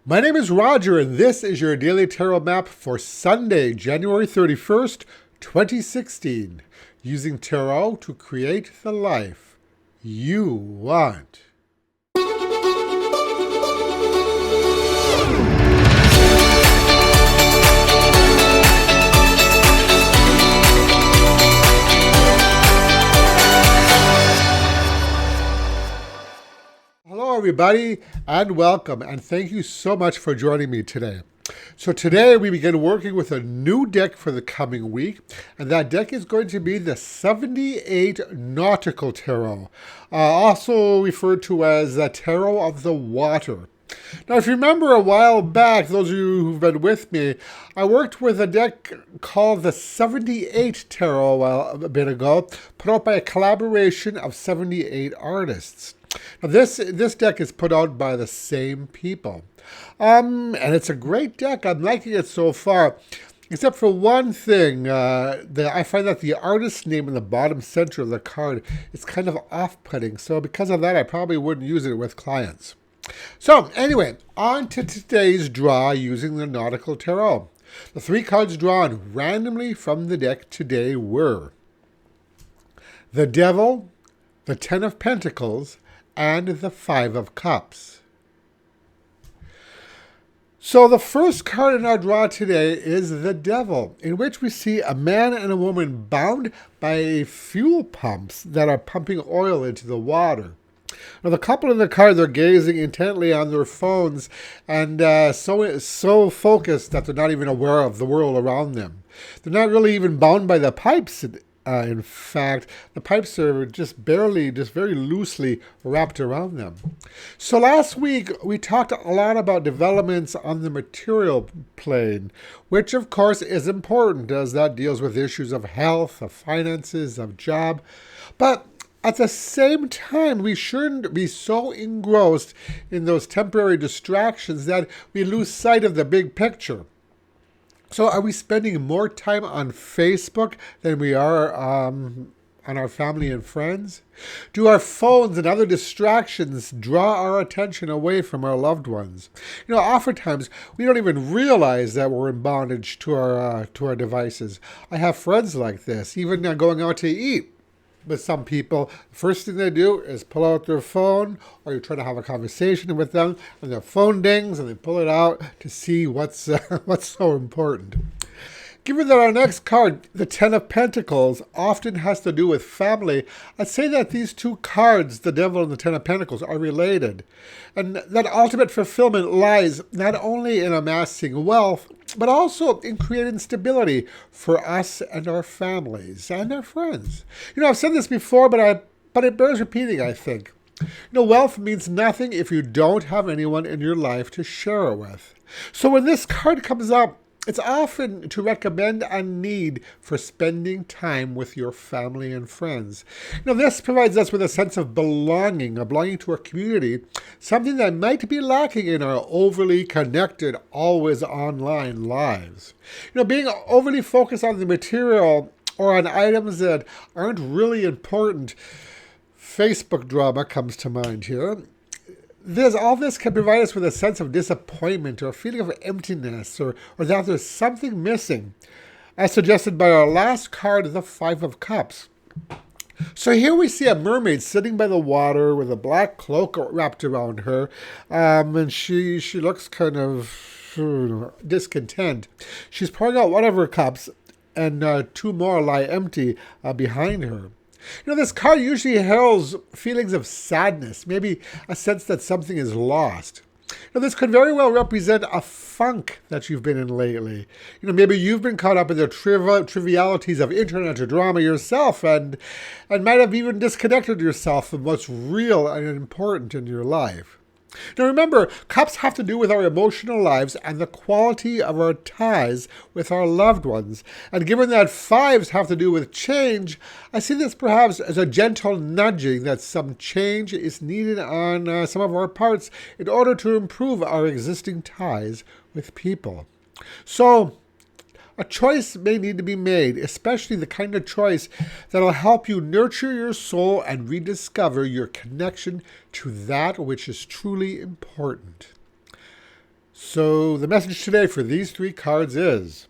My name is Roger, and this is your daily tarot map for Sunday, January 31st, 2016, using tarot to create the life you want. Hello, everybody, and welcome, and thank you so much for joining me today. So today we begin working with a new deck for the coming week, and that deck is going to be the 78 Nautical Tarot, also referred to as the Tarot of the Water. Now, if you remember a while back, those of you who've been with me, I worked with a deck called the 78 Tarot a bit ago, put out by a collaboration of 78 artists. Now, this deck is put out by the same people. And it's a great deck. I'm liking it so far. Except for one thing, I find that the artist's name in the bottom center of the card is kind of off-putting. So because of that, I probably wouldn't use it with clients. So anyway, on to today's draw using the Nautical Tarot. The three cards drawn randomly from the deck today were the Devil, the Ten of Pentacles, and the Five of Cups. So the first card in our draw today is the Devil, in which we see a man and a woman bound by fuel pumps that are pumping oil into the water. Now, the couple in the card, they're gazing intently on their phones and so focused that they're not even aware of the world around them. They're not really even bound by the pipes. In fact, the pipes are just very loosely wrapped around them. So last week, we talked a lot about developments on the material plane, which of course is important as that deals with issues of health, of finances, of job. But at the same time, we shouldn't be so engrossed in those temporary distractions that we lose sight of the big picture. So are we spending more time on Facebook than we are on our family and friends? Do our phones and other distractions draw our attention away from our loved ones? Oftentimes we don't even realize that we're in bondage to our devices. I have friends like this, even going out to eat. With some people, the first thing they do is pull out their phone, or you try to have a conversation with them, and their phone dings, and they pull it out to see what's so important. Given that our next card, the Ten of Pentacles, often has to do with family, I'd say that these two cards, the Devil and the Ten of Pentacles, are related. And that ultimate fulfillment lies not only in amassing wealth, but also in creating stability for us and our families and our friends. I've said this before, but it bears repeating, I think. Wealth means nothing if you don't have anyone in your life to share it with. So when this card comes up, it's often to recommend a need for spending time with your family and friends. This provides us with a sense of belonging to a community, something that might be lacking in our overly connected, always online lives. Being overly focused on the material or on items that aren't really important, Facebook drama comes to mind here. All this can provide us with a sense of disappointment or a feeling of emptiness or that there's something missing, as suggested by our last card, the Five of Cups. So here we see a mermaid sitting by the water with a black cloak wrapped around her, and she looks kind of discontent. She's pouring out one of her cups, and two more lie empty behind her. This card usually heralds feelings of sadness, maybe a sense that something is lost. This could very well represent a funk that you've been in lately. Maybe you've been caught up in the trivialities of internet or drama yourself and might have even disconnected yourself from what's real and important in your life. Now remember, cups have to do with our emotional lives and the quality of our ties with our loved ones. And given that fives have to do with change, I see this perhaps as a gentle nudging that some change is needed on some of our parts in order to improve our existing ties with people. So a choice may need to be made, especially the kind of choice that will help you nurture your soul and rediscover your connection to that which is truly important. So the message today for these 3 cards is,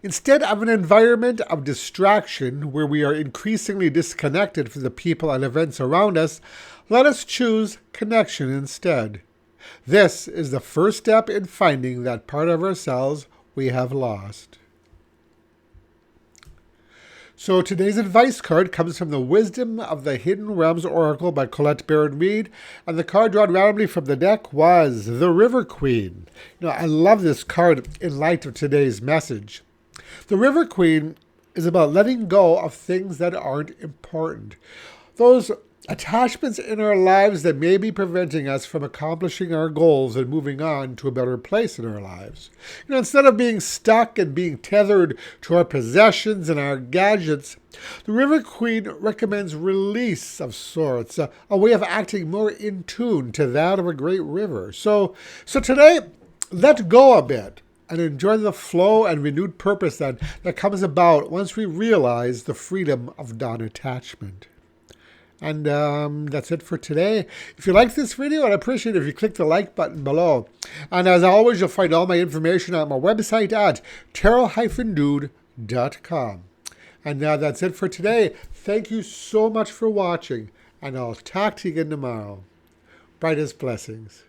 instead of an environment of distraction where we are increasingly disconnected from the people and events around us, let us choose connection instead. This is the first step in finding that part of ourselves we have lost. So today's advice card comes from the Wisdom of the Hidden Realms Oracle by Colette Baron-Reid, and the card drawn randomly from the deck was the River Queen. I love this card in light of today's message. The River Queen is about letting go of things that aren't important. Those attachments in our lives that may be preventing us from accomplishing our goals and moving on to a better place in our lives. Instead of being stuck and being tethered to our possessions and our gadgets, the River Queen recommends release of sorts, a way of acting more in tune to that of a great river. So today, let go a bit and enjoy the flow and renewed purpose that comes about once we realize the freedom of non-attachment. And that's it for today. If you like this video, I'd appreciate it if you click the like button below. And as always, you'll find all my information on my website at tarot-dude.com. And that's it for today. Thank you so much for watching, and I'll talk to you again tomorrow. Brightest blessings.